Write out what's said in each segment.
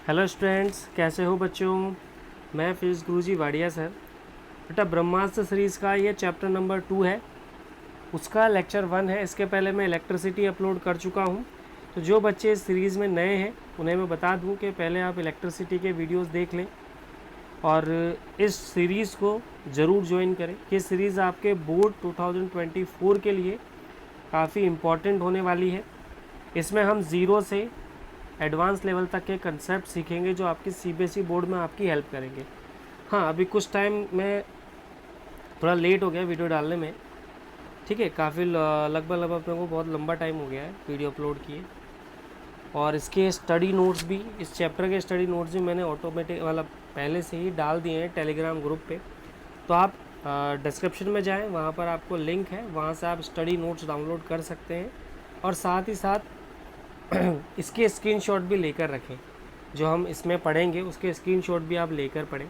Hello students, कैसे हो बच्चों। मैं फिजिक्स गुरुजी वाडिया सर। बेटा ब्रह्मास्त्र सीरीज़ का ये चैप्टर नंबर 2 है, उसका लेक्चर 1 है। इसके पहले मैं इलेक्ट्रिसिटी अपलोड कर चुका हूँ। तो जो बच्चे इस सीरीज़ में नए हैं उन्हें मैं बता दूँ कि पहले आप इलेक्ट्रिसिटी के वीडियोस देख लें और इस सीरीज़ को ज़रूर ज्वाइन करें। ये सीरीज़ आपके बोर्ड 2024 के लिए काफ़ी इम्पॉर्टेंट होने वाली है। इसमें हम ज़ीरो से एडवांस लेवल तक के कंसेप्ट सीखेंगे जो आपकी सीबीएसई बोर्ड में आपकी हेल्प करेंगे। हाँ, अभी कुछ टाइम में थोड़ा लेट हो गया वीडियो डालने में, ठीक है। काफ़ी लगभग अपने को बहुत लंबा टाइम हो गया है वीडियो अपलोड किए। और इसके स्टडी नोट्स भी, इस चैप्टर के स्टडी नोट्स भी मैंने ऑटोमेटिक वाला पहले से ही डाल दिए हैं टेलीग्राम ग्रुप पे। तो आप डिस्क्रिप्शन में जाएं, वहाँ पर आपको लिंक है, वहाँ से आप स्टडी नोट्स डाउनलोड कर सकते हैं। और साथ ही साथ इसके स्क्रीनशॉट भी लेकर रखें, जो हम इसमें पढ़ेंगे उसके स्क्रीनशॉट भी आप लेकर पढ़ें।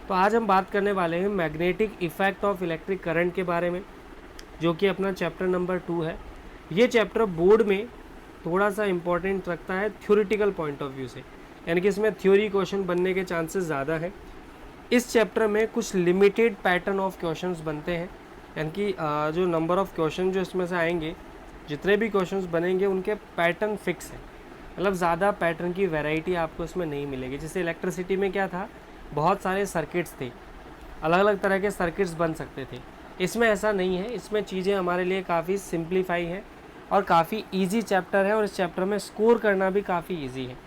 तो आज हम बात करने वाले हैं magnetic effect of electric current के बारे में, जो कि अपना चैप्टर नंबर 2 है। ये चैप्टर बोर्ड में थोड़ा सा इम्पोर्टेंट रखता है थ्योरेटिकल पॉइंट ऑफ व्यू से, यानी कि इसमें थ्योरी क्वेश्चन बनने के चांसेस ज़्यादा हैं। इस चैप्टर में कुछ लिमिटेड पैटर्न ऑफ क्वेश्चंस बनते हैं, यानी कि जो नंबर ऑफ क्वेश्चन जो इसमें से आएंगे, जितने भी क्वेश्चंस बनेंगे उनके पैटर्न फिक्स है। मतलब ज़्यादा पैटर्न की वैरायटी आपको इसमें नहीं मिलेगी। जैसे इलेक्ट्रिसिटी में क्या था, बहुत सारे सर्किट्स थे, अलग अलग तरह के सर्किट्स बन सकते थे। इसमें ऐसा नहीं है, इसमें चीज़ें हमारे लिए काफ़ी सिंप्लीफाई हैं और काफ़ी ईजी चैप्टर है। और इस चैप्टर में स्कोर करना भी काफ़ी ईजी है।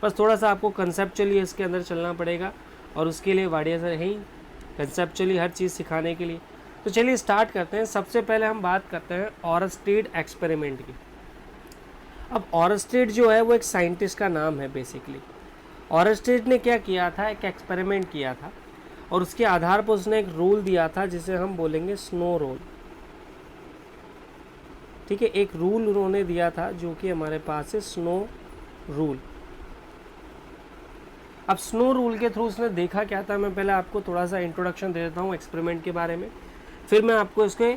बस थोड़ा सा आपको कंसेप्चुअली इसके अंदर चलना पड़ेगा, और उसके लिए वाडिया सर है ही कंसेप्चुअली हर चीज़ सिखाने के लिए। तो चलिए स्टार्ट करते हैं। सबसे पहले हम बात करते हैं ऑरस्टेड एक्सपेरिमेंट की। अब ऑरस्टेड जो है वो एक साइंटिस्ट का नाम है बेसिकली। ऑरस्टेड ने क्या किया था, एक एक्सपेरिमेंट किया था, और उसके आधार पर उसने एक रूल दिया था जिसे हम बोलेंगे स्नो रूल। ठीक है, एक रूल उन्होंने दिया था जो कि हमारे पास है स्नो रूल। अब स्नो रूल के थ्रू उसने देखा क्या था, मैं पहले आपको थोड़ा सा इंट्रोडक्शन दे देता हूँ एक्सपेरिमेंट के बारे में, फिर मैं आपको इसके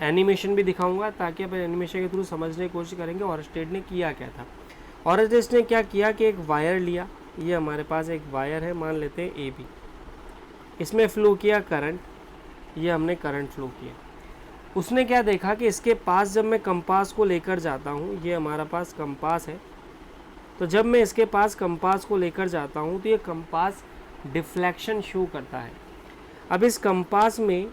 एनिमेशन भी दिखाऊंगा ताकि आप एनिमेशन के थ्रू समझने की कोशिश करेंगे ऑरस्टेड ने किया क्या था। ऑरस्टेड ने क्या किया कि एक वायर लिया, ये हमारे पास एक वायर है, मान लेते हैं AB, इसमें फ़्लो किया करंट, ये हमने करंट फ्लो किया। उसने क्या देखा कि इसके पास जब मैं कंपास को लेकर जाता हूँ, ये हमारा पास कंपास है, तो जब मैं इसके पास कंपास को लेकर जाता हूँ तो ये कंपास डिफ्लेक्शन शो करता है। अब इस कंपास में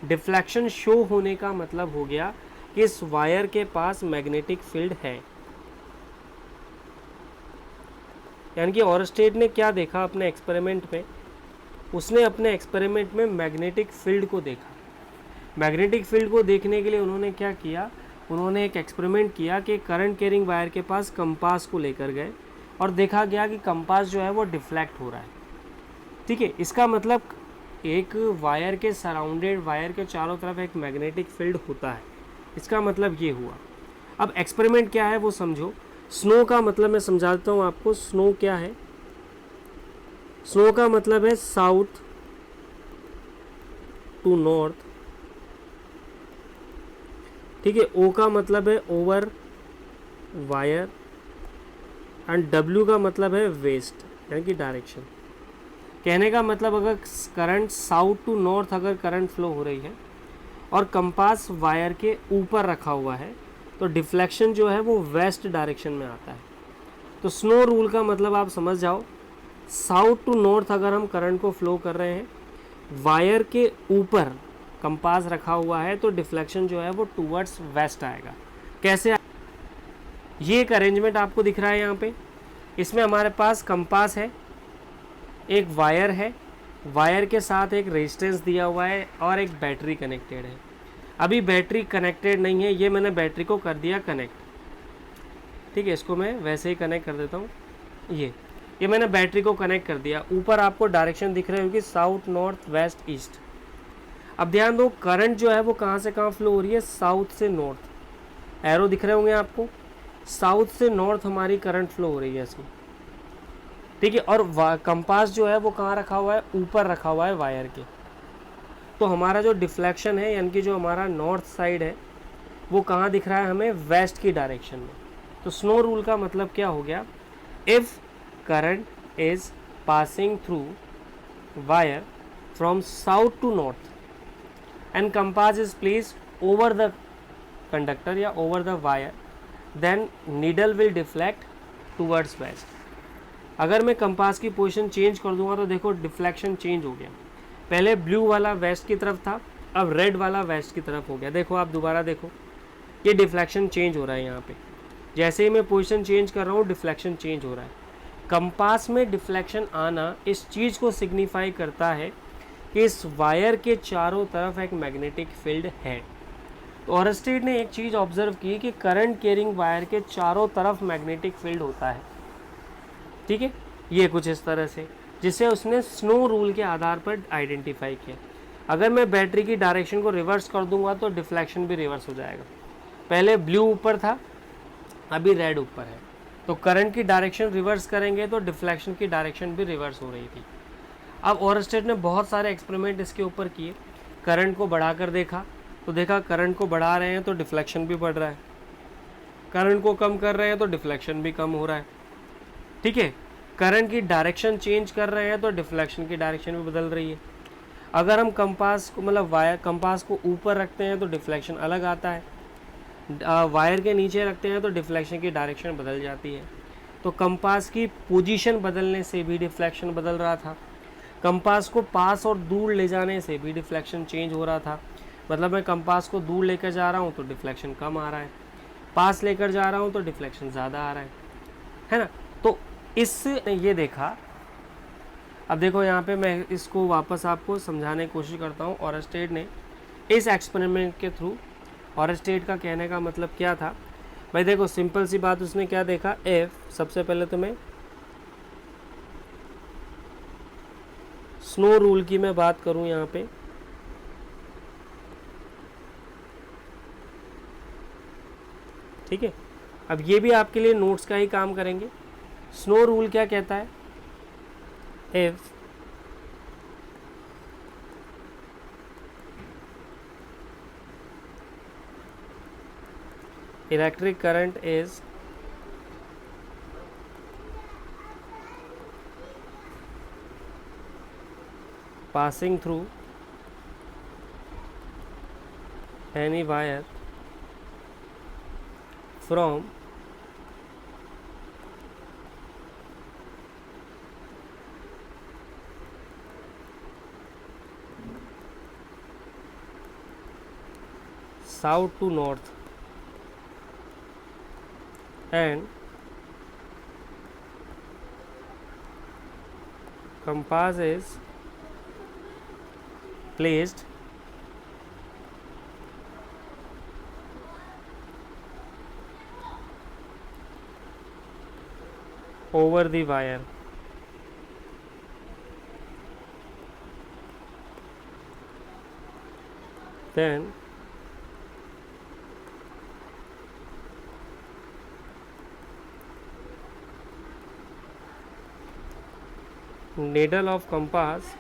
डिफ्लेक्शन शो होने का मतलब हो गया कि इस वायर के पास मैग्नेटिक फील्ड है। यानी कि ऑरस्टेड ने क्या देखा अपने एक्सपेरिमेंट में, उसने अपने एक्सपेरिमेंट में मैग्नेटिक फील्ड को देखा। मैग्नेटिक फील्ड को देखने के लिए उन्होंने क्या किया, उन्होंने एक एक्सपेरिमेंट किया कि करंट कैरिंग वायर के पास कंपास को लेकर गए और देखा गया कि कंपास जो है वो डिफ्लेक्ट हो रहा है। ठीक है, इसका मतलब एक वायर के सराउंडेड, वायर के चारों तरफ एक मैग्नेटिक फील्ड होता है, इसका मतलब ये हुआ। अब एक्सपेरिमेंट क्या है वो समझो। स्नो का मतलब मैं समझा देता हूँ आपको। स्नो क्या है, स्नो का मतलब है साउथ टू नॉर्थ। ठीक है, ओ का मतलब है ओवर वायर, एंड डब्ल्यू का मतलब है वेस्ट, यानी कि डायरेक्शन। कहने का मतलब अगर करंट साउथ टू नॉर्थ अगर करंट फ्लो हो रही है और कंपास वायर के ऊपर रखा हुआ है तो डिफ्लेक्शन जो है वो वेस्ट डायरेक्शन में आता है। तो स्नो रूल का मतलब आप समझ जाओ, साउथ टू नॉर्थ अगर हम करंट को फ्लो कर रहे हैं, वायर के ऊपर कंपास रखा हुआ है, तो डिफ्लेक्शन जो है वो टूवर्ड्स वेस्ट आएगा। कैसे, ये एक अरेंजमेंट आपको दिख रहा है यहाँ पे। इसमें हमारे पास कंपास है, एक वायर है, वायर के साथ एक रेजिस्टेंस दिया हुआ है और एक बैटरी कनेक्टेड है। अभी बैटरी कनेक्टेड नहीं है, ये मैंने बैटरी को कर दिया कनेक्ट। ठीक है, इसको मैं वैसे ही कनेक्ट कर देता हूँ। ये मैंने बैटरी को कनेक्ट कर दिया। ऊपर आपको डायरेक्शन दिख रही होगी, साउथ, नॉर्थ, वेस्ट, ईस्ट। अब ध्यान दो, करंट जो है वो कहाँ से कहाँ फ्लो हो रही है, साउथ से नॉर्थ। एरो दिख रहे होंगे आपको, साउथ से नॉर्थ हमारी करंट फ्लो हो रही है इसमें। ठीक है, और कंपास जो है वो कहाँ रखा हुआ है, ऊपर रखा हुआ है वायर के। तो हमारा जो डिफ्लेक्शन है, यानी कि जो हमारा नॉर्थ साइड है, वो कहाँ दिख रहा है हमें, वेस्ट की डायरेक्शन में। तो स्नो रूल का मतलब क्या हो गया, if current is passing through wire from south to north and compass is placed over the conductor या over the wire, then needle will deflect towards west. अगर मैं कंपास की पोजीशन चेंज कर दूंगा तो देखो डिफ्लेक्शन चेंज हो गया, पहले ब्लू वाला वेस्ट की तरफ था, अब रेड वाला वेस्ट की तरफ हो गया। देखो आप दोबारा देखो, ये डिफ्लेक्शन चेंज हो रहा है यहाँ पे, जैसे ही मैं पोजीशन चेंज कर रहा हूँ डिफ्लेक्शन चेंज हो रहा है। कंपास में डिफ्लेक्शन आना इस चीज़ को सिग्निफाई करता है कि इस वायर के चारों तरफ एक मैग्नेटिक फील्ड है। तो ऑरस्टेड ने एक चीज़ ऑब्जर्व की कि करंट कैरिंग वायर के चारों तरफ मैग्नेटिक फील्ड होता है, ठीक है, ये कुछ इस तरह से, जिसे उसने स्नो रूल के आधार पर आइडेंटिफाई किया। अगर मैं बैटरी की डायरेक्शन को रिवर्स कर दूंगा तो डिफ्लेक्शन भी रिवर्स हो जाएगा, पहले ब्लू ऊपर था अभी रेड ऊपर है, तो करंट की डायरेक्शन रिवर्स करेंगे तो डिफ्लेक्शन की डायरेक्शन भी रिवर्स हो रही थी। अब ऑरस्टेड ने बहुत सारे एक्सपेरिमेंट इसके ऊपर किए, करंट को बढ़ाकर देखा तो देखा करंट को बढ़ा रहे हैं तो डिफ्लेक्शन भी बढ़ रहा है, करंट को कम कर रहे हैं तो डिफ्लेक्शन भी कम हो रहा है, ठीक है। करंट की डायरेक्शन चेंज कर रहे हैं तो डिफ्लेक्शन की डायरेक्शन भी बदल रही है। अगर हम कंपास को मतलब वायर कंपास को ऊपर रखते हैं तो डिफ्लेक्शन अलग आता है, वायर के नीचे रखते हैं तो डिफ्लेक्शन की डायरेक्शन बदल जाती है। तो कंपास की पोजीशन बदलने से भी डिफ्लेक्शन बदल रहा था, कंपास को पास और दूर ले जाने से भी डिफ्लेक्शन चेंज हो रहा था। मतलब मैं कंपास को दूर लेकर जा रहा हूँ तो डिफ्लेक्शन कम आ रहा है, पास लेकर जा रहा हूँ तो डिफ्लेक्शन ज़्यादा आ रहा है ना। तो इससे ये देखा, अब देखो यहाँ पे मैं इसको वापस आपको समझाने की कोशिश करता हूँ। ऑरस्टेड ने इस एक्सपेरिमेंट के थ्रू, ऑरस्टेड का कहने का मतलब क्या था भाई, देखो सिंपल सी बात, उसने क्या देखा, एफ, सबसे पहले तो मैं स्नो रूल की मैं बात करूं यहाँ पे, ठीक है। अब ये भी आपके लिए नोट्स का ही काम करेंगे। स्नो रूल क्या कहता है, if electric current is passing through any wire from south to north and compass is placed over the wire, then needle of compass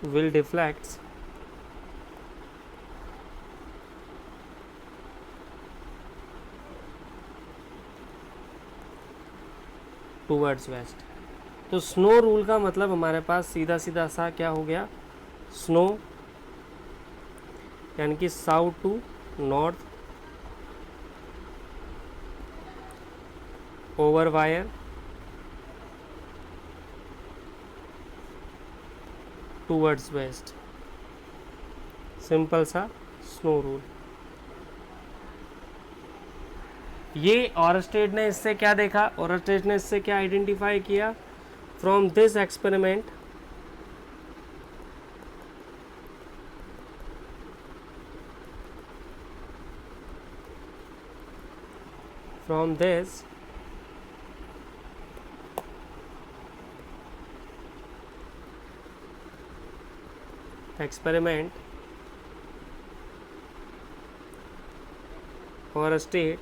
will deflect towards west. तो स्नो रूल का मतलब हमारे पास सीधा सीधा सा क्या हो गया, स्नो यानी कि south to north over wire towards west, simple सा स्नो रूल। ये ऑरस्टेड ने इससे क्या देखा, ऑरस्टेड ने इससे क्या आइडेंटिफाई किया, from this experiment from this experiment or a state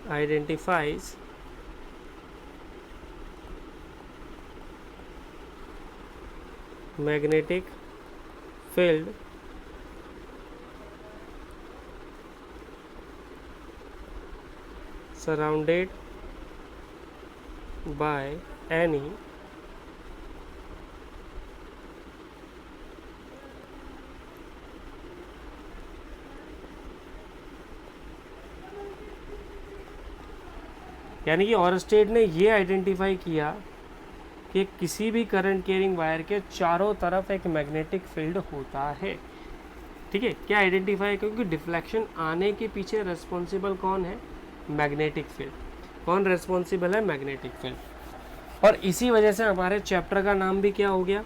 identifies magnetic field surrounded by any यानी कि ऑरस्टेड ने ये आइडेंटिफाई किया कि किसी भी करंट कैरिंग वायर के चारों तरफ एक मैग्नेटिक फील्ड होता है। ठीक है, क्या आइडेंटिफाई, क्योंकि डिफ्लेक्शन आने के पीछे रिस्पॉन्सिबल कौन है? Magnetic field. कौन रिस्पॉन्सिबल है? Magnetic field. और इसी वजह से हमारे चैप्टर का नाम भी क्या हो गया?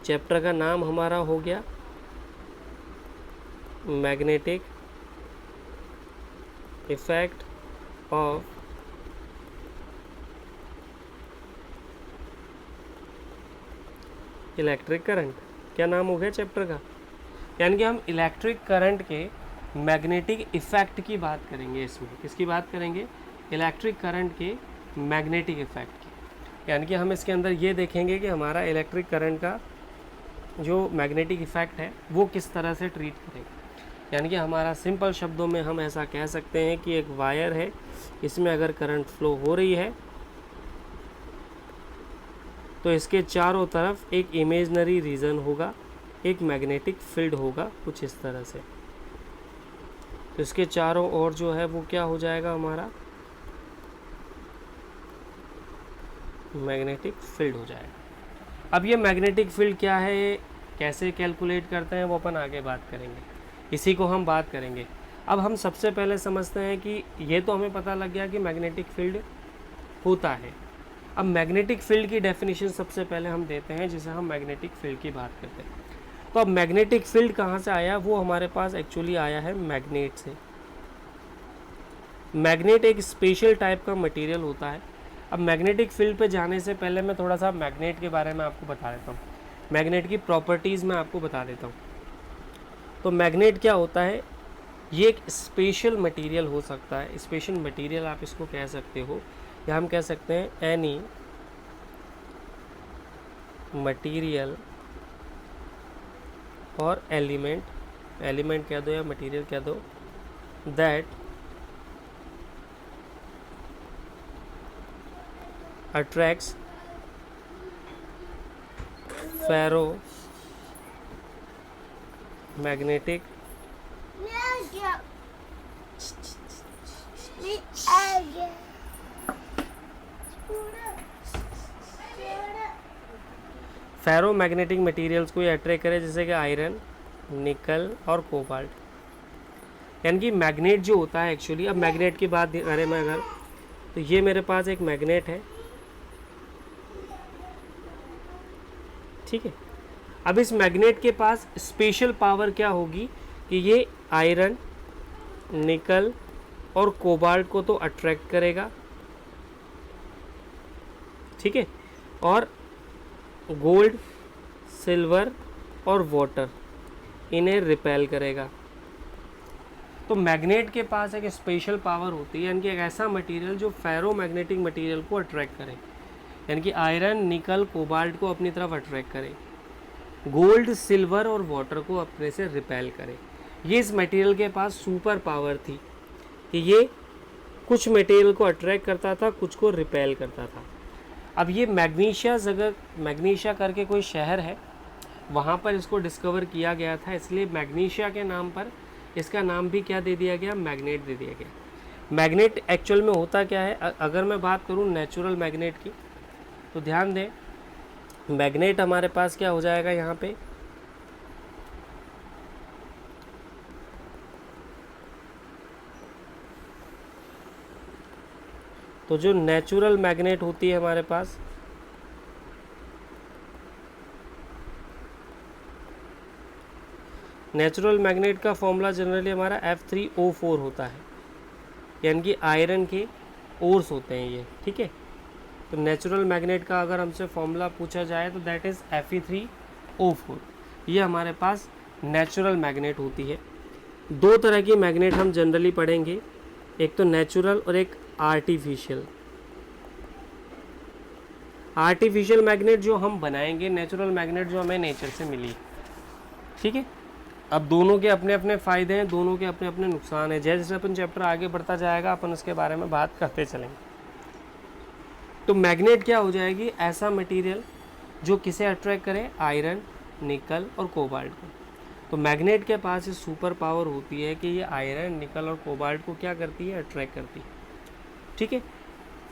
चैप्टर का नाम हमारा हो गया magnetic effect of electric current. क्या नाम हो गया चैप्टर का? यानी कि हम इलेक्ट्रिक करंट के मैग्नेटिक इफेक्ट की बात करेंगे। इसमें किसकी बात करेंगे? इलेक्ट्रिक करंट के मैग्नेटिक इफेक्ट की। यानी कि हम इसके अंदर ये देखेंगे कि हमारा इलेक्ट्रिक करंट का जो मैग्नेटिक इफेक्ट है वो किस तरह से ट्रीट करेगा। यानी कि हमारा सिंपल शब्दों में हम ऐसा कह सकते हैं कि एक वायर है, इसमें अगर करंट फ्लो हो रही है तो इसके चारों तरफ एक इमेजनरी रीजन होगा, एक मैग्नेटिक फील्ड होगा कुछ इस तरह से। तो इसके चारों ओर जो है वो क्या हो जाएगा? हमारा मैग्नेटिक फील्ड हो जाएगा। अब ये मैग्नेटिक फील्ड क्या है, कैसे कैलकुलेट करते हैं, वो अपन आगे बात करेंगे, इसी को हम बात करेंगे। अब हम सबसे पहले समझते हैं कि ये तो हमें पता लग गया कि मैग्नेटिक फील्ड होता है। अब मैग्नेटिक फील्ड की डेफिनेशन सबसे पहले हम देते हैं, जिसे हम मैग्नेटिक फील्ड की बात करते हैं। तो अब मैग्नेटिक फील्ड कहाँ से आया? वो हमारे पास एक्चुअली आया है मैग्नेट से। मैग्नेट एक स्पेशल टाइप का मटेरियल होता है। अब मैग्नेटिक फील्ड पे जाने से पहले मैं थोड़ा सा मैग्नेट के बारे में आपको बता देता हूँ, मैग्नेट की प्रॉपर्टीज़ मैं आपको बता देता हूँ। तो मैग्नेट क्या होता है? ये एक स्पेशल मटेरियल हो सकता है। स्पेशल मटेरियल आप इसको कह सकते हो, या हम कह सकते हैं एनी मटेरियल और एलिमेंट कह दो या मटेरियल कह दो, that attracts ferromagnetic ferromagnetic materials को ये अट्रैक्ट करे, जैसे कि आयरन, निकल और कोबाल्ट। यानी कि मैग्नेट जो होता है एक्चुअली, अब मैग्नेट की बात करें मैं अगर, तो ये मेरे पास एक मैग्नेट है, ठीक है। अब इस मैग्नेट के पास स्पेशल पावर क्या होगी कि ये आयरन, निकल और कोबाल्ट को तो अट्रैक्ट करेगा, ठीक है, और गोल्ड, सिल्वर और वाटर इन्हें रिपेल करेगा। तो मैग्नेट के पास एक स्पेशल पावर होती है, यानी कि एक ऐसा मटेरियल जो फेरो मैग्नेटिक मटेरियल को अट्रैक्ट करे, यानी कि आयरन, निकल, कोबाल्ट को अपनी तरफ अट्रैक्ट करे, गोल्ड, सिल्वर और वाटर को अपने से रिपेल करे। ये इस मटेरियल के पास सुपर पावर थी कि ये कुछ मटेरियल को अट्रैक्ट करता था, कुछ को रिपेल करता था। अब ये मैग्नीशिया करके कोई शहर है, वहाँ पर इसको डिस्कवर किया गया था, इसलिए मैग्नीशिया के नाम पर इसका नाम भी क्या दे दिया गया? मैग्नेट दे दिया गया। मैग्नेट एक्चुअल में होता क्या है? अगर मैं बात करूँ नेचुरल मैग्नेट की, तो ध्यान दें, मैग्नेट हमारे पास क्या हो जाएगा यहाँ पे? तो जो नेचुरल मैग्नेट होती है हमारे पास, नेचुरल मैग्नेट का फॉर्मूला जनरली हमारा F3O4 होता है, यानी कि आयरन के ओर्स होते हैं ये, ठीक है। तो नेचुरल मैग्नेट का अगर हमसे फॉर्मूला पूछा जाए तो दैट इज़ Fe3O4। ये हमारे पास नेचुरल मैग्नेट होती है। दो तरह की मैग्नेट हम जनरली पढ़ेंगे, एक तो नेचुरल और एक आर्टिफिशियल। आर्टिफिशियल मैग्नेट जो हम बनाएंगे, नेचुरल मैग्नेट जो हमें नेचर से मिली, ठीक है। अब दोनों के अपने अपने फ़ायदे हैं, दोनों के अपने अपने नुकसान हैं। जैसे जैसे अपन चैप्टर आगे बढ़ता जाएगा अपन उसके बारे में बात करते चलेंगे। तो मैग्नेट क्या हो जाएगी, ऐसा मटेरियल जो किसे अट्रैक्ट करे, आयरन, निकल और कोबाल्ट को। तो मैग्नेट के पास ये सुपर पावर होती है कि ये आयरन, निकल और कोबाल्ट को क्या करती है, अट्रैक्ट करती है, ठीक है।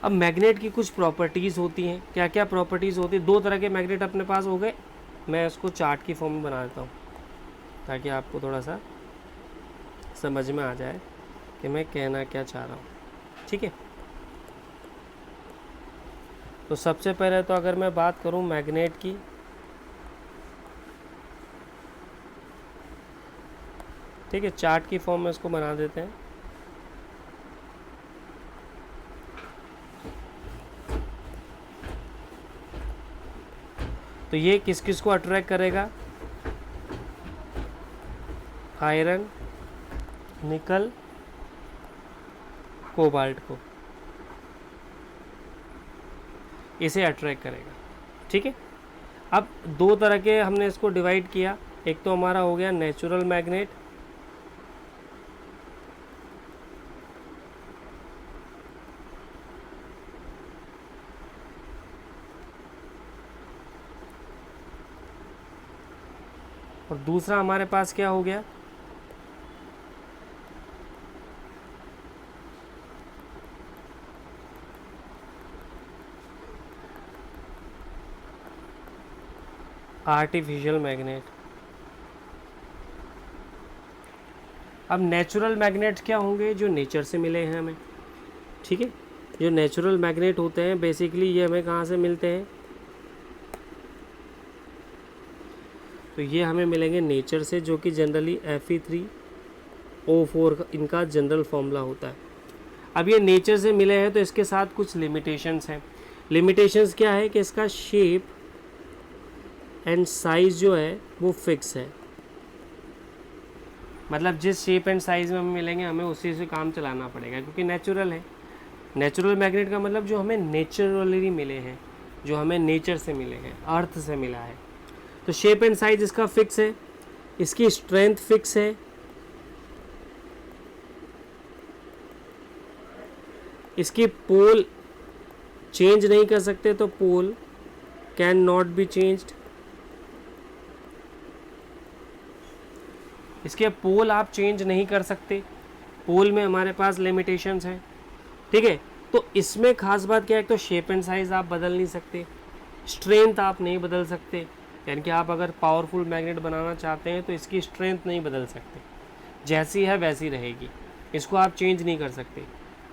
अब मैग्नेट की कुछ प्रॉपर्टीज़ होती हैं। क्या क्या प्रॉपर्टीज़ होती है, दो तरह के मैग्नेट अपने पास हो गए। मैं इसको चार्ट की फॉर्म में बना देता हूँ ताकि आपको थोड़ा सा समझ में आ जाए कि मैं कहना क्या चाह रहा हूँ, ठीक है। तो सबसे पहले तो अगर मैं बात करूँ मैग्नेट की, ठीक है, चार्ट की फॉर्म में इसको बना देते हैं। तो ये किस किस को अट्रैक्ट करेगा, आयरन, निकल, कोबाल्ट को इसे अट्रैक्ट करेगा, ठीक है। अब दो तरह के हमने इसको डिवाइड किया। एक तो हमारा हो गया नेचुरल मैग्नेट, और दूसरा हमारे पास क्या हो गया, आर्टिफिशियल मैग्नेट। अब नेचुरल मैग्नेट क्या होंगे, जो नेचर से मिले हैं हमें, ठीक है। जो नेचुरल मैग्नेट होते हैं बेसिकली ये हमें कहाँ से मिलते हैं, तो ये हमें मिलेंगे नेचर से, जो कि जनरली Fe3O4 इनका जनरल फॉर्मूला होता है। अब ये नेचर से मिले हैं तो इसके साथ कुछ लिमिटेशंस हैं। लिमिटेशंस क्या है कि इसका शेप एंड साइज़ जो है वो फिक्स है, मतलब जिस शेप एंड साइज़ में हमें मिलेंगे हमें उसी से काम चलाना पड़ेगा, क्योंकि नेचुरल है। नेचुरल मैग्नेट का मतलब जो हमें नेचुरली मिले हैं, जो हमें नेचर से मिले हैं, अर्थ से मिला है। तो शेप एंड साइज इसका फिक्स है, इसकी स्ट्रेंथ फिक्स है, इसकी पोल चेंज नहीं कर सकते, तो पोल कैन नॉट बी चेंज्ड। इसके पोल आप चेंज नहीं कर सकते, पोल में हमारे पास लिमिटेशंस हैं, ठीक है। तो इसमें खास बात क्या है, तो शेप एंड साइज आप बदल नहीं सकते, स्ट्रेंथ आप नहीं बदल सकते, यानी कि आप अगर पावरफुल मैग्नेट बनाना चाहते हैं तो इसकी स्ट्रेंथ नहीं बदल सकते, जैसी है वैसी रहेगी, इसको आप चेंज नहीं कर सकते।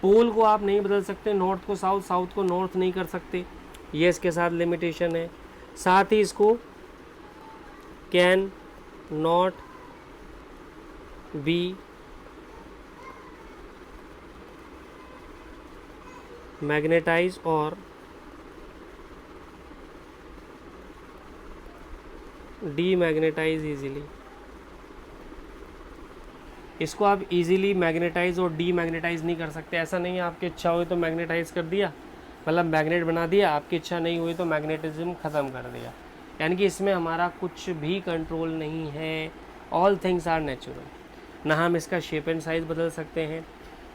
पोल को आप नहीं बदल सकते, नॉर्थ को साउथ, साउथ को नॉर्थ नहीं कर सकते, ये इसके साथ लिमिटेशन है। साथ ही इसको कैन नॉट बी मैग्नेटाइज और डीमैग्नेटाइज इजीली। इसको आप इजीली मैग्नेटाइज और डीमैग्नेटाइज नहीं कर सकते। ऐसा नहीं है आपकी इच्छा हुई तो मैग्नेटाइज कर दिया, मतलब मैग्नेट बना दिया, आपकी इच्छा नहीं हुई तो मैग्नेटिज्म ख़त्म कर दिया, यानी कि इसमें हमारा कुछ भी कंट्रोल नहीं है। All things are natural. ना हम इसका शेप एंड साइज़ बदल सकते हैं,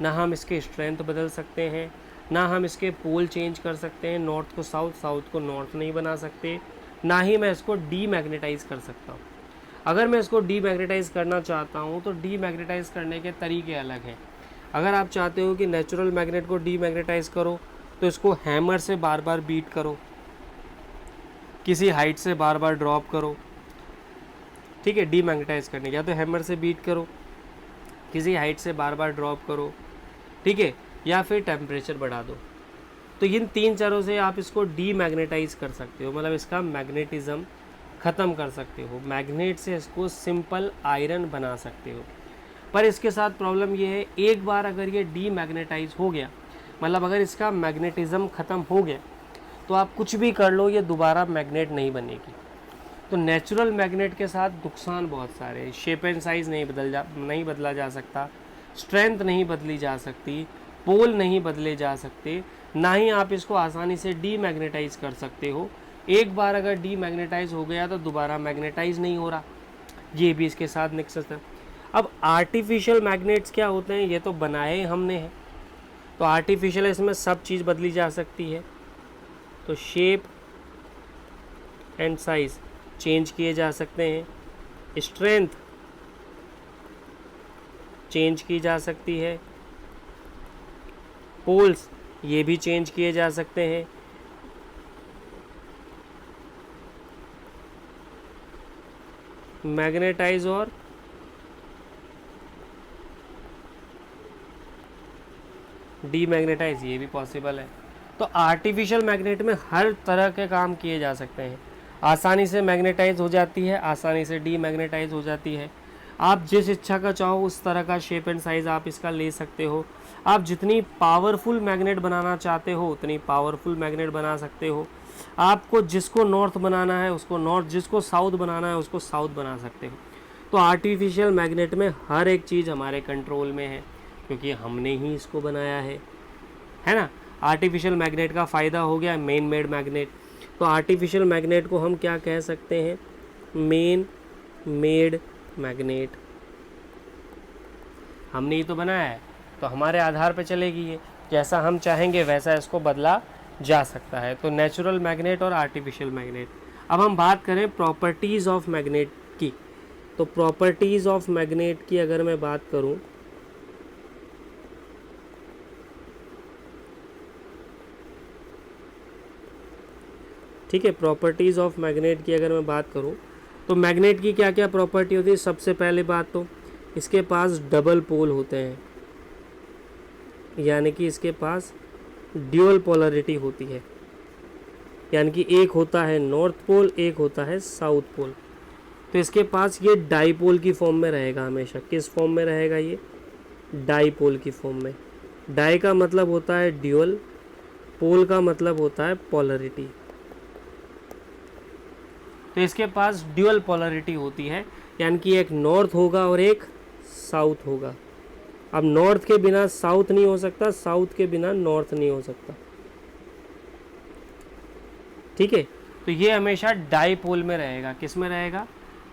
ना हम इसके स्ट्रेंथ बदल सकते हैं, ना हम इसके पोल चेंज कर सकते हैं, नॉर्थ को साउथ, साउथ को नॉर्थ नहीं बना सकते, ना ही मैं इसको डीमैग्नेटाइज कर सकता हूँ। अगर मैं इसको डीमैग्नेटाइज करना चाहता हूँ तो डीमैग्नेटाइज करने के तरीके अलग हैं। अगर आप चाहते हो कि नेचुरल मैग्नेट को डीमैग्नेटाइज करो तो इसको हैमर से बार बार बीट करो, किसी हाइट से बार बार ड्रॉप करो, ठीक है। डीमैग्नेटाइज करने के या तो हैमर से बीट करो, किसी हाइट से बार बार ड्रॉप करो, ठीक है, या फिर टेम्परेचर बढ़ा दो। तो इन तीन चरों से आप इसको डीमैग्नेटाइज कर सकते हो, मतलब इसका मैग्नेटिज्म ख़त्म कर सकते हो। मैग्नेट से इसको सिंपल आयरन बना सकते हो। पर इसके साथ प्रॉब्लम ये है, एक बार अगर ये डीमैग्नेटाइज हो गया, मतलब अगर इसका मैग्नेटिज्म ख़त्म हो गया, तो आप कुछ भी कर लो ये दोबारा मैग्नेट नहीं बनेगी। तो नेचुरल मैग्नेट के साथ नुकसान बहुत सारे हैं। शेप एंड साइज़ नहीं बदला जा सकता, स्ट्रेंथ नहीं बदली जा सकती, पोल नहीं बदले जा सकते, ना ही आप इसको आसानी से डीमैग्नेटाइज कर सकते हो। एक बार अगर डीमैग्नेटाइज हो गया तो दोबारा मैग्नेटाइज नहीं हो रहा, ये भी इसके साथ नेक्सस है। अब आर्टिफिशियल मैग्नेट्स क्या होते हैं, ये तो बनाए हमने हैं, तो आर्टिफिशियल इसमें सब चीज़ बदली जा सकती है, तो शेप एंड साइज चेंज किए जा सकते हैं, स्ट्रेंथ चेंज की जा सकती है, पोल्स ये भी चेंज किए जा सकते हैं, मैग्नेटाइज और डीमैग्नेटाइज ये भी पॉसिबल है। तो आर्टिफिशियल मैग्नेट में हर तरह के काम किए जा सकते हैं, आसानी से मैग्नेटाइज हो जाती है, आसानी से डीमैग्नेटाइज हो जाती है। आप जिस इच्छा का चाहो उस तरह का शेप एंड साइज़ आप इसका ले सकते हो। आप जितनी पावरफुल मैग्नेट बनाना चाहते हो उतनी पावरफुल मैग्नेट बना सकते हो। आपको जिसको नॉर्थ बनाना है उसको नॉर्थ, जिसको साउथ बनाना है उसको साउथ बना सकते हो। तो आर्टिफिशियल मैग्नेट में हर एक चीज़ हमारे कंट्रोल में है, क्योंकि हमने ही इसको बनाया है ना। आर्टिफिशियल मैग्नेट का फ़ायदा हो गया मेन मेड मैग्नेट। तो आर्टिफिशियल मैग्नेट को हम क्या कह सकते हैं, मेन मेड मैग्नेट। हमने ही तो बनाया है, तो हमारे आधार पे चलेगी ये, जैसा हम चाहेंगे वैसा इसको बदला जा सकता है। तो नेचुरल मैग्नेट और आर्टिफिशियल मैग्नेट। अब हम बात करें प्रॉपर्टीज़ ऑफ मैग्नेट की, तो प्रॉपर्टीज़ ऑफ मैग्नेट की अगर मैं बात करूं, ठीक है, प्रॉपर्टीज़ ऑफ मैग्नेट की अगर मैं बात करूं तो मैग्नेट की क्या क्या प्रॉपर्टी होती है। सबसे पहले बात तो इसके पास डबल पोल होते हैं, यानी कि इसके पास ड्यूअल पोलरिटी होती है, यानी कि एक होता है नॉर्थ पोल, एक होता है साउथ पोल। तो इसके पास ये डाईपोल की फॉर्म में रहेगा हमेशा। किस फॉर्म में रहेगा ये, डाईपोल की फॉर्म में। डाई का मतलब होता है ड्यूअल, पोल का मतलब होता है पोलरिटी। तो इसके पास ड्यूअल पोलरिटी होती है, यानी कि एक नॉर्थ होगा और एक साउथ होगा। अब नॉर्थ के बिना साउथ नहीं हो सकता, साउथ के बिना नॉर्थ नहीं हो सकता, ठीक है। तो ये हमेशा डाईपोल में रहेगा। किस में रहेगा,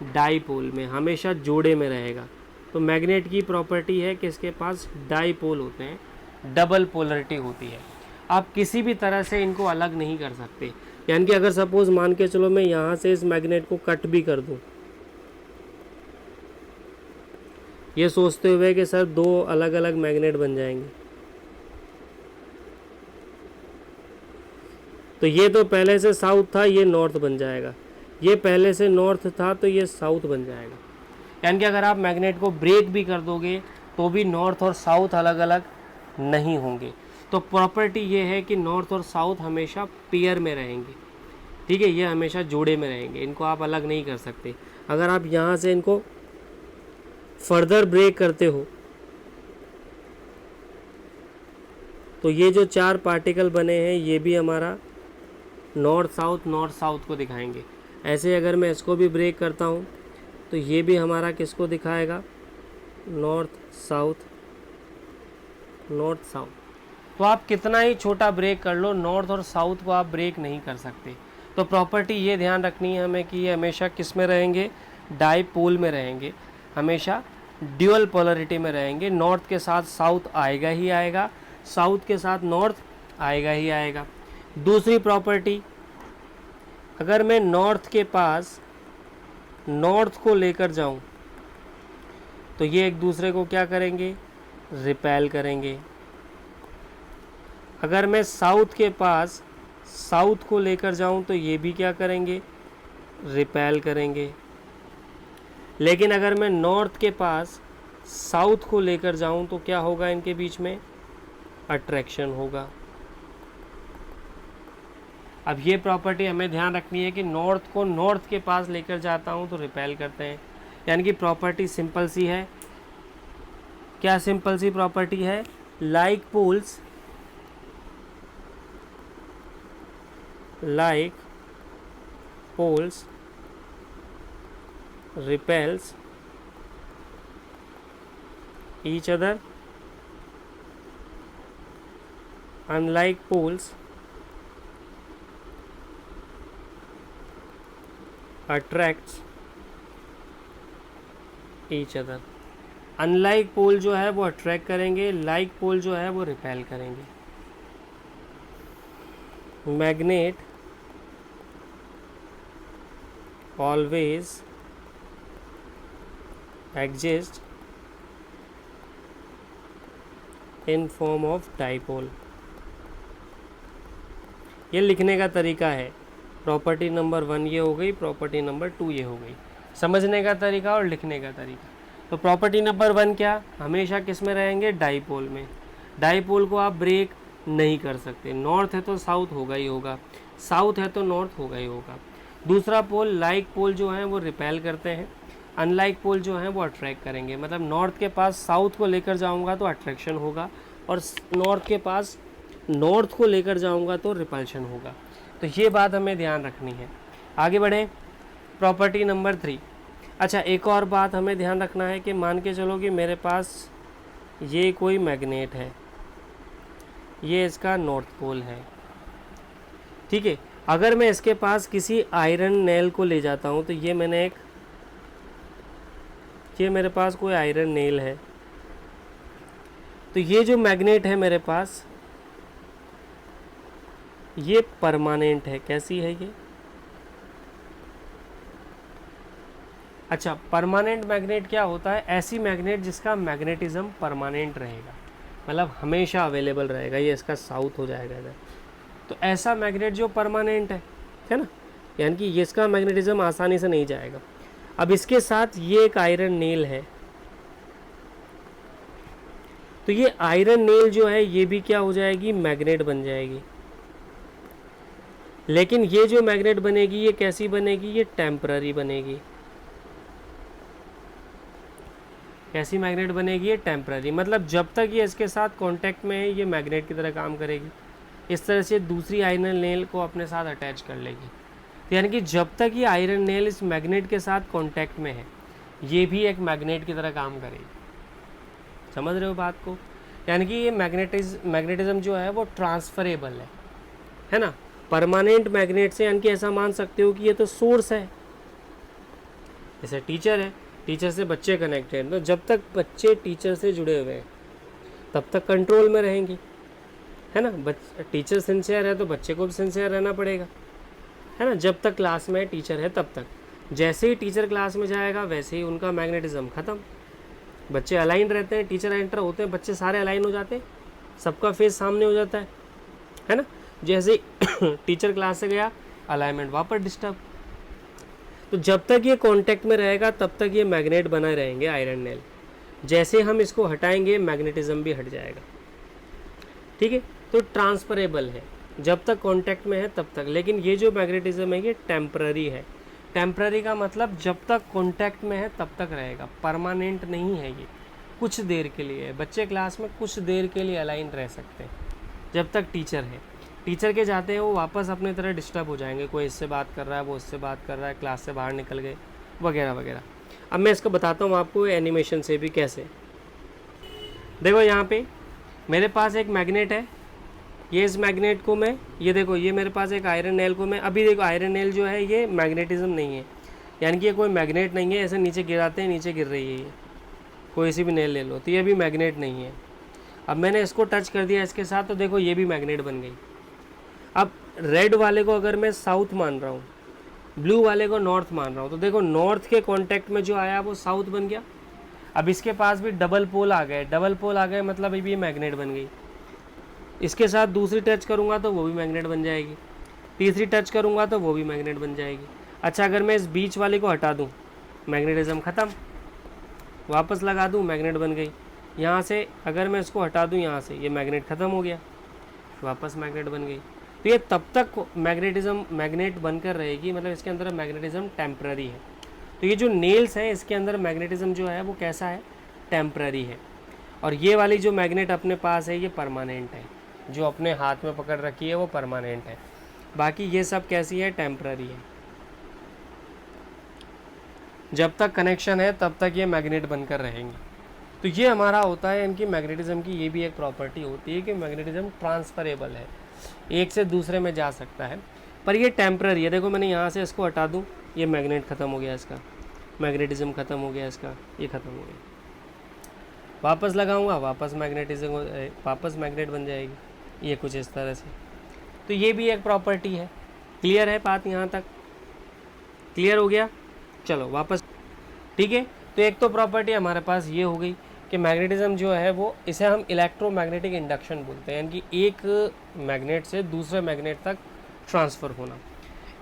डाईपोल में, हमेशा जोड़े में रहेगा। तो मैग्नेट की प्रॉपर्टी है कि इसके पास डाईपोल होते हैं, डबल पोलरिटी होती है। आप किसी भी तरह से इनको अलग नहीं कर सकते। यानी कि अगर सपोज मान के चलो मैं यहाँ से इस मैग्नेट को कट भी कर दूँ, ये सोचते हुए कि सर दो अलग अलग मैग्नेट बन जाएंगे, तो ये तो पहले से साउथ था, ये नॉर्थ बन जाएगा। ये पहले से नॉर्थ था तो ये साउथ बन जाएगा। यानी कि अगर आप मैग्नेट को ब्रेक भी कर दोगे तो भी नॉर्थ और साउथ अलग अलग नहीं होंगे। तो प्रॉपर्टी ये है कि नॉर्थ और साउथ हमेशा पेयर में रहेंगे, ठीक है, ये हमेशा जोड़े में रहेंगे, इनको आप अलग नहीं कर सकते। अगर आप यहाँ से इनको फर्दर ब्रेक करते हो तो ये जो चार पार्टिकल बने हैं ये भी हमारा नॉर्थ साउथ को दिखाएंगे। ऐसे अगर मैं इसको भी ब्रेक करता हूँ तो ये भी हमारा किसको दिखाएगा, नॉर्थ साउथ। तो आप कितना ही छोटा ब्रेक कर लो, नॉर्थ और साउथ को आप ब्रेक नहीं कर सकते। तो प्रॉपर्टी ये ध्यान रखनी है हमें कि ये हमेशा किस में रहेंगे, डाईपोल में रहेंगे, हमेशा ड्यूअल पोलरिटी में रहेंगे। नॉर्थ के साथ साउथ आएगा ही आएगा, साउथ के साथ नॉर्थ आएगा ही आएगा। दूसरी प्रॉपर्टी, अगर मैं नॉर्थ के पास नॉर्थ को लेकर जाऊं तो ये एक दूसरे को क्या करेंगे, रिपेल करेंगे। अगर मैं साउथ के पास साउथ को लेकर जाऊं तो ये भी क्या करेंगे, रिपेल करेंगे। लेकिन अगर मैं नॉर्थ के पास साउथ को लेकर जाऊं तो क्या होगा, इनके बीच में अट्रैक्शन होगा। अब ये प्रॉपर्टी हमें ध्यान रखनी है कि नॉर्थ को नॉर्थ के पास लेकर जाता हूं तो रिपेल करते हैं। यानी कि प्रॉपर्टी सिंपल सी है। क्या सिंपल सी प्रॉपर्टी है, like poles repels each other unlike poles attracts each other. Unlike pole जो है वो अट्रैक्ट करेंगे, लाइक पोल जो है वो रिपेल करेंगे। Magnet always exist in form of dipole. ये लिखने का तरीका है। प्रॉपर्टी नंबर 1 ये हो गई, प्रॉपर्टी नंबर 2 ये हो गई। समझने का तरीका और लिखने का तरीका। तो प्रॉपर्टी नंबर 1 क्या, हमेशा किस में रहेंगे, डाइपोल में। डाइपोल को आप ब्रेक नहीं कर सकते, नॉर्थ है तो साउथ होगा ही होगा, साउथ है तो नॉर्थ होगा ही होगा। दूसरा पोल लाइक पोल जो है वो रिपेल करते हैं, अनलाइक पोल जो है वो अट्रैक्ट करेंगे। मतलब नॉर्थ के पास साउथ को लेकर जाऊंगा तो अट्रैक्शन होगा, और नॉर्थ के पास नॉर्थ को लेकर जाऊंगा तो रिपल्शन होगा। तो ये बात हमें ध्यान रखनी है। आगे बढ़ें, प्रॉपर्टी नंबर 3। अच्छा, एक और बात हमें ध्यान रखना है कि मान के चलो कि मेरे पास ये कोई मैग्नेट है, ये इसका नॉर्थ पोल है, ठीक है। अगर मैं इसके पास किसी आयरन नेल को ले जाता हूँ, तो ये मेरे पास कोई आयरन नेल है, तो ये जो मैग्नेट है मेरे पास ये परमानेंट है। कैसी है ये, अच्छा, परमानेंट मैग्नेट क्या होता है, ऐसी मैग्नेट जिसका मैग्नेटिज्म परमानेंट रहेगा, मतलब हमेशा अवेलेबल रहेगा। ये इसका साउथ हो जाएगा इधर, तो ऐसा मैग्नेट जो परमानेंट है ना, यानी कि ये इसका मैग्नेटिज्म आसानी से नहीं जाएगा। अब इसके साथ ये एक आयरन नेल है, तो ये आयरन नेल जो है ये भी क्या हो जाएगी, मैग्नेट बन जाएगी। लेकिन ये जो मैग्नेट बनेगी ये कैसी बनेगी, ये टेम्पररी बनेगी। कैसी मैग्नेट बनेगी, ये टेम्पररी, मतलब जब तक ये इसके साथ कांटेक्ट में है ये मैग्नेट की तरह काम करेगी। इस तरह से दूसरी आयरन नेल को अपने साथ अटैच कर लेगी। तो यानी कि जब तक ये आयरन नेल इस मैग्नेट के साथ कांटेक्ट में है ये भी एक मैग्नेट की तरह काम करेगी। समझ रहे हो बात को, यानी कि ये मैग्नेटिज्म जो है वो ट्रांसफरेबल है ना। परमानेंट मैग्नेट से यानी कि ऐसा मान सकते हो कि ये तो सोर्स है, जैसे टीचर है, टीचर से बच्चे कनेक्टेड, तो जब तक बच्चे टीचर से जुड़े हुए हैं तब तक कंट्रोल में रहेंगे, है ना। टीचर सिंसियर है तो बच्चे को भी सिंसियर रहना पड़ेगा, है ना। जब तक क्लास में टीचर है तब तक, जैसे ही टीचर क्लास में जाएगा वैसे ही उनका मैग्नेटिज्म ख़त्म। बच्चे अलाइन रहते हैं, टीचर एंटर होते हैं, बच्चे सारे अलाइन हो जाते हैं, सबका फेस सामने हो जाता है ना। जैसे टीचर क्लास से गया, अलाइनमेंट वापस डिस्टर्ब। तो जब तक ये कांटेक्ट में रहेगा तब तक ये मैग्नेट बना रहेंगे आयरन नेल। जैसे हम इसको हटाएंगे मैग्नेटिज्म भी हट जाएगा, ठीक है। तो ट्रांसफरेबल है, जब तक कांटेक्ट में है तब तक। लेकिन ये जो मैग्नेटिज्म है ये टेम्पररी है। टेम्पररी का मतलब जब तक कांटेक्ट में है तब तक रहेगा, परमानेंट नहीं है ये, कुछ देर के लिए है। बच्चे क्लास में कुछ देर के लिए अलाइन रह सकते हैं जब तक टीचर है। टीचर के जाते हैं वो वापस अपनी तरह डिस्टर्ब हो जाएंगे, कोई इससे बात कर रहा है, वो इससे बात कर रहा है, क्लास से बाहर निकल गए वगैरह वगैरह। अब मैं इसको बताता हूँ आपको एनिमेशन से भी कैसे। देखो यहाँ पे मेरे पास एक मैग्नेट है, ये इस मैग्नेट को मैं, ये देखो ये मेरे पास एक आयरन नेल को मैं, अभी देखो आयरन नेल जो है ये मैग्नेटिज्म नहीं है, यानी कि ये कोई मैग्नेट नहीं है। ऐसे नीचे गिराते हैं, नीचे गिर रही है ये, कोई सी भी नेल ले लो, तो ये भी मैग्नेट नहीं है। अब मैंने इसको टच कर दिया इसके साथ, तो देखो ये भी मैग्नेट बन गई। अब रेड वाले को अगर मैं साउथ मान रहा हूँ, ब्लू वाले को नॉर्थ मान रहा हूँ, तो देखो नॉर्थ के कांटेक्ट में जो आया वो साउथ बन गया। अब इसके पास भी डबल पोल आ गए, डबल पोल आ गए मतलब ये मैग्नेट बन गई। इसके साथ दूसरी टच करूँगा तो वो भी मैग्नेट बन जाएगी, तीसरी टच करूँगा तो वो भी मैग्नेट बन जाएगी। अच्छा, अगर मैं इस बीच वाले को हटा दूँ, मैग्नेटिज्म ख़त्म, वापस लगा दूँ, मैग्नेट बन गई। यहाँ से अगर मैं इसको हटा दूँ यहाँ से, ये मैग्नेट ख़त्म हो गया, वापस मैग्नेट बन गई। तो ये तब तक मैग्नेट बनकर रहेगी, मतलब इसके अंदर मैग्नेटिज्म टेम्पररी है। तो ये जो नेल्स हैं इसके अंदर मैग्नेटिज्म जो है वो कैसा है, टेम्पररी है। और ये वाली जो मैग्नेट अपने पास है ये परमानेंट है, जो अपने हाथ में पकड़ रखी है वो परमानेंट है। बाकी ये सब कैसी है, टेम्पररी है। जब तक कनेक्शन है तब तक ये मैग्नेट बनकर रहेंगे। तो ये हमारा होता है इनकी मैग्नेटिज्म की ये भी एक प्रॉपर्टी होती है कि मैग्नेटिज्म ट्रांसफरेबल है, एक से दूसरे में जा सकता है, पर ये टेम्पररी है। देखो मैंने यहाँ से इसको हटा दूँ, ये मैग्नेट ख़त्म हो गया, इसका मैग्नेटिज्म ख़त्म हो गया, इसका ये ख़त्म हो गया, वापस लगाऊंगा वापस मैग्नेटिज्म, वापस मैग्नेट बन जाएगी, ये कुछ इस तरह से। तो ये भी एक प्रॉपर्टी है। क्लियर है बात यहाँ तक? क्लियर हो गया? चलो वापस, ठीक है। तो एक तो प्रॉपर्टी हमारे पास ये हो गई कि मैग्नेटिज्म जो है वो, इसे हम इलेक्ट्रोमैग्नेटिक इंडक्शन बोलते हैं, यानी कि एक मैग्नेट से दूसरे मैग्नेट तक ट्रांसफ़र होना।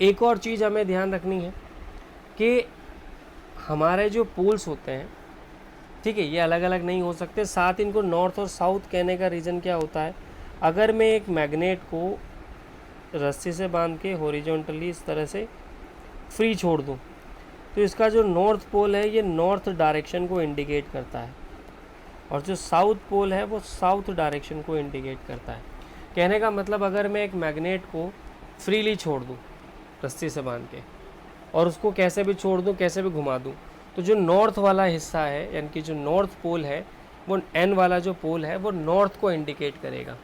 एक और चीज़ हमें ध्यान रखनी है कि हमारे जो पोल्स होते हैं, ठीक है, ये अलग अलग नहीं हो सकते, साथ इनको नॉर्थ और साउथ कहने का रीज़न क्या होता है, अगर मैं एक मैग्नेट को रस्सी से बांध के हॉरिजॉन्टली इस तरह से फ्री छोड़ दूँ, तो इसका जो नॉर्थ पोल है ये नॉर्थ डायरेक्शन को इंडिकेट करता है, और जो साउथ पोल है वो साउथ डायरेक्शन को इंडिकेट करता है। कहने का मतलब, अगर मैं एक मैग्नेट को फ्रीली छोड़ दूँ रस्सी से बांध के, और उसको कैसे भी छोड़ दूँ, कैसे भी घुमा दूँ, तो जो नॉर्थ वाला हिस्सा है, यानी कि जो नॉर्थ पोल है, वो एन वाला जो पोल है वो नॉर्थ को इंडिकेट करेगा,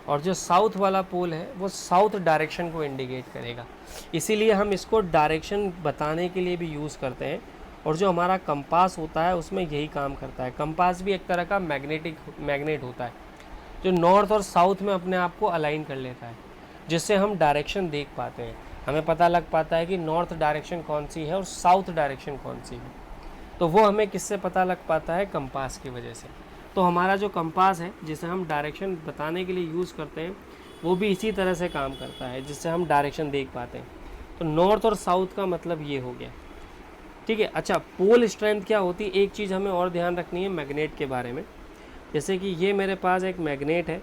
और जो साउथ वाला पोल है वो साउथ डायरेक्शन को इंडिकेट करेगा। इसीलिए हम इसको डायरेक्शन बताने के लिए भी यूज़ करते हैं, और जो हमारा कंपास होता है उसमें यही काम करता है। कंपास भी एक तरह का मैग्नेट होता है, जो नॉर्थ और साउथ में अपने आप को अलाइन कर लेता है, जिससे हम डायरेक्शन देख पाते हैं, हमें पता लग पाता है कि नॉर्थ डायरेक्शन कौन सी है और साउथ डायरेक्शन कौन सी है। तो वो हमें किससे पता लग पाता है? कंपास की वजह से। तो हमारा जो कंपास है, जिसे हम डायरेक्शन बताने के लिए यूज़ करते हैं, वो भी इसी तरह से काम करता है, जिससे हम डायरेक्शन देख पाते हैं। तो नॉर्थ और साउथ का मतलब ये हो गया, ठीक है। अच्छा, पोल स्ट्रेंथ क्या होती है, एक चीज़ हमें और ध्यान रखनी है मैग्नेट के बारे में। जैसे कि ये मेरे पास एक मैग्नेट है,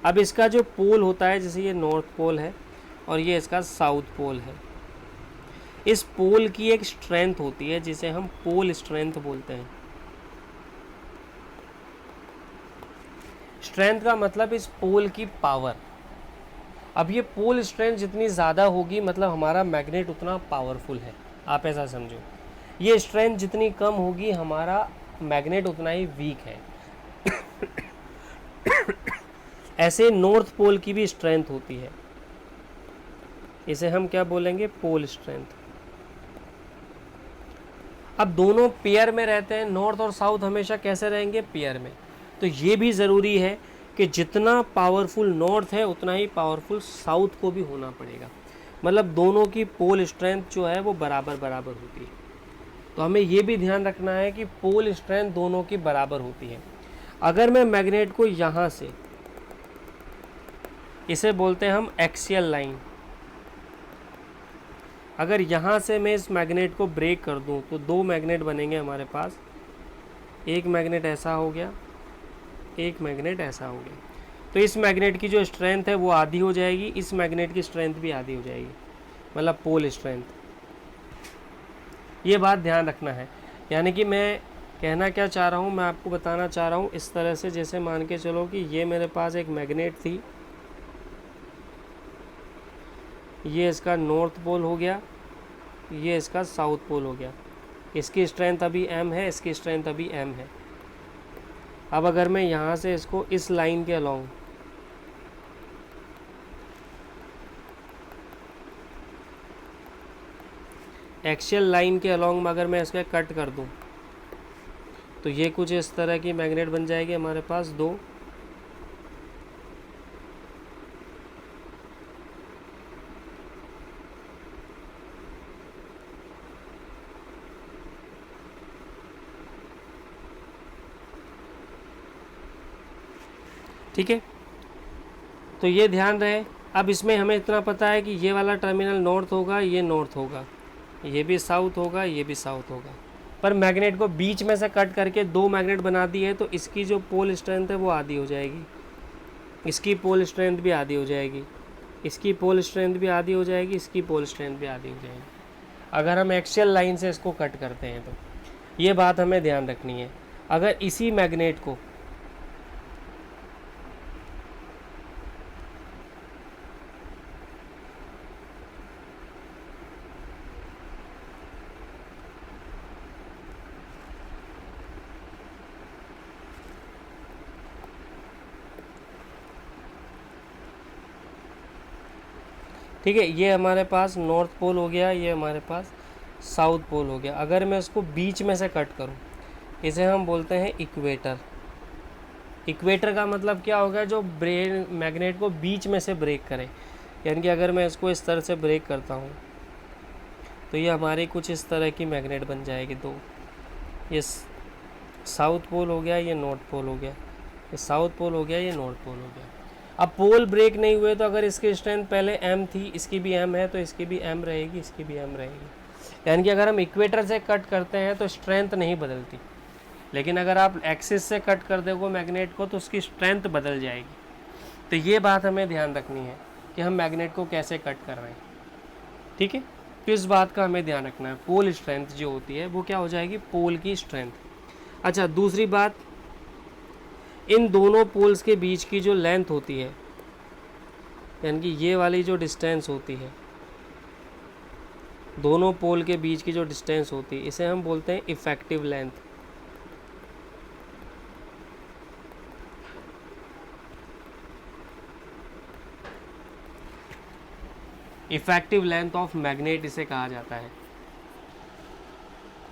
अब इसका जो पोल होता है, जैसे ये नॉर्थ पोल है और ये इसका साउथ पोल है, इस पोल की एक स्ट्रेंथ होती है जिसे हम पोल स्ट्रेंथ बोलते हैं। स्ट्रेंथ का मतलब इस पोल की पावर। अब ये पोल स्ट्रेंथ जितनी ज़्यादा होगी, मतलब हमारा मैग्नेट उतना पावरफुल है, आप ऐसा समझो। ये स्ट्रेंथ जितनी कम होगी, हमारा मैग्नेट उतना ही वीक है। ऐसे नॉर्थ पोल की भी स्ट्रेंथ होती है, इसे हम क्या बोलेंगे? Pole strength. अब दोनों पेयर में रहते हैं, नॉर्थ और साउथ हमेशा कैसे रहेंगे? पेयर में। तो ये भी ज़रूरी है कि जितना पावरफुल नॉर्थ है उतना ही पावरफुल साउथ को भी होना पड़ेगा, मतलब दोनों की पोल स्ट्रेंथ जो है वो बराबर बराबर होती है। तो हमें ये भी ध्यान रखना है कि पोल स्ट्रेंथ दोनों की बराबर होती है। अगर मैं मैग्नेट को यहाँ से, इसे बोलते हैं हम एक्सियल लाइन, अगर यहाँ से मैं इस मैग्नेट को ब्रेक कर दूँ तो दो मैग्नेट बनेंगे हमारे पास, एक मैग्नेट ऐसा हो गया, एक मैग्नेट ऐसा हो गया। तो इस मैग्नेट की जो स्ट्रेंथ है वो आधी हो जाएगी, इस मैग्नेट की स्ट्रेंथ भी आधी हो जाएगी, मतलब पोल स्ट्रेंथ। ये बात ध्यान रखना है। यानी कि मैं कहना क्या चाह रहा हूँ, मैं आपको बताना चाह रहा हूँ इस तरह से, जैसे मान के चलो कि ये मेरे पास एक मैग्नेट थी, ये इसका नॉर्थ पोल हो गया, ये इसका साउथ पोल हो गया। इसकी स्ट्रेंथ अभी m है, इसकी स्ट्रेंथ अभी m है। अब अगर मैं यहाँ से इसको इस लाइन के अलॉन्ग, एक्सियल लाइन के अलॉन्ग में अगर मैं इसका कट कर दूँ, तो ये कुछ इस तरह की मैग्नेट बन जाएगी हमारे पास दो। ठीक है, तो ये ध्यान रहे। अब इसमें हमें इतना पता है कि ये वाला टर्मिनल नॉर्थ होगा, ये नॉर्थ होगा, ये भी साउथ होगा, ये भी साउथ होगा। पर मैग्नेट को बीच में से कट करके दो मैग्नेट बना दी है, तो इसकी जो पोल स्ट्रेंथ है वो आधी हो जाएगी, इसकी पोल स्ट्रेंथ भी आधी हो जाएगी, इसकी पोल स्ट्रेंथ भी आधी हो जाएगी, इसकी पोल स्ट्रेंथ भी आधी हो जाएगी, अगर हम एक्सियल लाइन से इसको कट करते हैं तो। ये बात हमें ध्यान रखनी है। अगर इसी मैग्नेट को ठीक है, ये हमारे पास नॉर्थ पोल हो गया, ये हमारे पास साउथ पोल हो गया। अगर मैं इसको बीच में से कट करूँ, इसे हम बोलते हैं इक्वेटर। इक्वेटर का मतलब क्या होगा, जो मैग्नेट को बीच में से ब्रेक करे। यानी कि अगर मैं इसको इस तरह से ब्रेक करता हूँ तो ये हमारी कुछ इस तरह की मैग्नेट बन जाएगी दो। ये साउथ पोल हो गया, ये नॉर्थ पोल हो गया, ये साउथ पोल हो गया, ये नॉर्थ पोल हो गया। अब पोल ब्रेक नहीं हुए तो अगर इसकी स्ट्रेंथ पहले m थी, इसकी भी m है, तो इसकी भी m रहेगी, इसकी भी m रहेगी। यानी कि अगर हम इक्वेटर से कट करते हैं तो स्ट्रेंथ नहीं बदलती, लेकिन अगर आप एक्सिस से कट कर दोगे मैग्नेट को तो उसकी स्ट्रेंथ बदल जाएगी। तो ये बात हमें ध्यान रखनी है कि हम मैग्नेट को कैसे कट कर रहे हैं। ठीक है, तो इस बात का हमें ध्यान रखना है। पोल स्ट्रेंथ जो होती है वो क्या हो जाएगी, पोल की स्ट्रेंथ। अच्छा, दूसरी बात, इन दोनों पोल्स के बीच की जो लेंथ होती है, यानी कि ये वाली जो डिस्टेंस होती है, दोनों पोल के बीच की जो डिस्टेंस होती है, इसे हम बोलते हैं effective length. Effective length of magnet इसे कहा जाता है।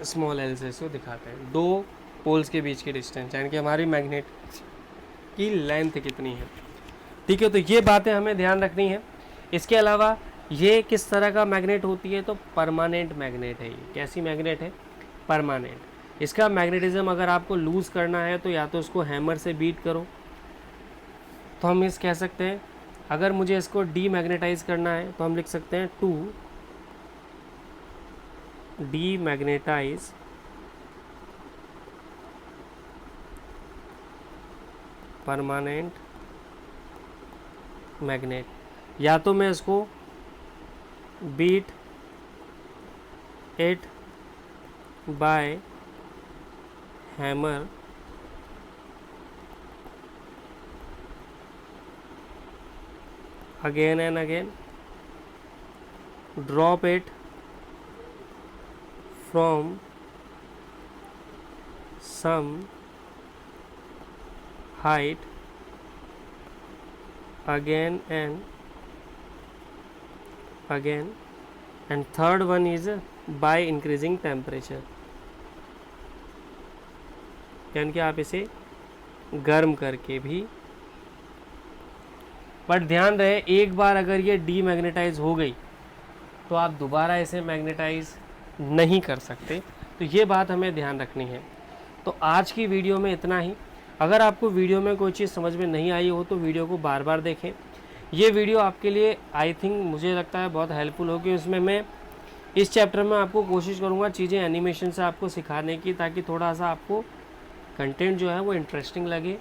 स्मॉल एल से इसको दिखाते हैं, दो पोल्स के बीच की डिस्टेंस, यानी कि हमारी मैग्नेट की लेंथ कितनी है। ठीक है, तो ये बातें हमें ध्यान रखनी है। इसके अलावा ये किस तरह का मैग्नेट होती है, तो परमानेंट मैग्नेट है। ये कैसी मैग्नेट है, परमानेंट। इसका मैग्नेटिज्म अगर आपको लूज़ करना है तो या तो इसको हैमर से बीट करो, तो हम इस कह सकते हैं। अगर मुझे इसको डीमैग्नेटाइज करना है तो हम लिख सकते हैं टू डीमैग्नेटाइज परमानेंट मैग्नेट। या तो मैं इसको beat it by hammer again and again, drop it from some height again and again, and third one is by increasing temperature, यानी कि आप इसे गर्म करके भी। बट ध्यान रहे, एक बार अगर ये डीमैग्नेटाइज हो गई तो आप दोबारा इसे मैग्नेटाइज नहीं कर सकते। तो ये बात हमें ध्यान रखनी है। तो आज की वीडियो में इतना ही। अगर आपको वीडियो में कोई चीज़ समझ में नहीं आई हो तो वीडियो को बार बार देखें। ये वीडियो आपके लिए आई थिंक मुझे लगता है बहुत हेल्पफुल होगी। उसमें मैं इस चैप्टर में आपको कोशिश करूँगा चीज़ें एनिमेशन से आपको सिखाने की, ताकि थोड़ा सा आपको कंटेंट जो है वो इंटरेस्टिंग लगे,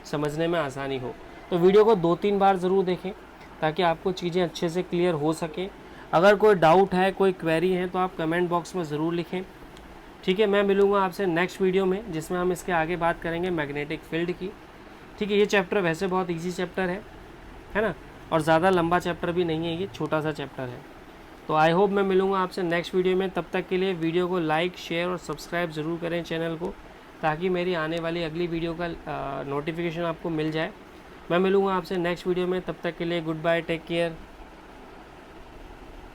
समझने में आसानी हो। तो वीडियो को 2-3 बार ज़रूर देखें ताकि आपको चीज़ें अच्छे से क्लियर हो सके। अगर कोई डाउट है, कोई क्वेरी है तो आप कमेंट बॉक्स में ज़रूर लिखें। ठीक है, मैं मिलूँगा आपसे नेक्स्ट वीडियो में जिसमें हम इसके आगे बात करेंगे मैग्नेटिक फील्ड की। ठीक है, ये चैप्टर वैसे बहुत ईजी चैप्टर है ना, और ज़्यादा लंबा चैप्टर भी नहीं है, ये छोटा सा चैप्टर है। तो आई होप मैं मिलूँगा आपसे नेक्स्ट वीडियो में। तब तक के लिए वीडियो को लाइक, शेयर और सब्सक्राइब ज़रूर करें चैनल को, ताकि मेरी आने वाली अगली वीडियो का नोटिफिकेशन आपको मिल जाए। मैं मिलूँगा आपसे नेक्स्ट वीडियो में, तब तक के लिए गुड बाय, टेक केयर।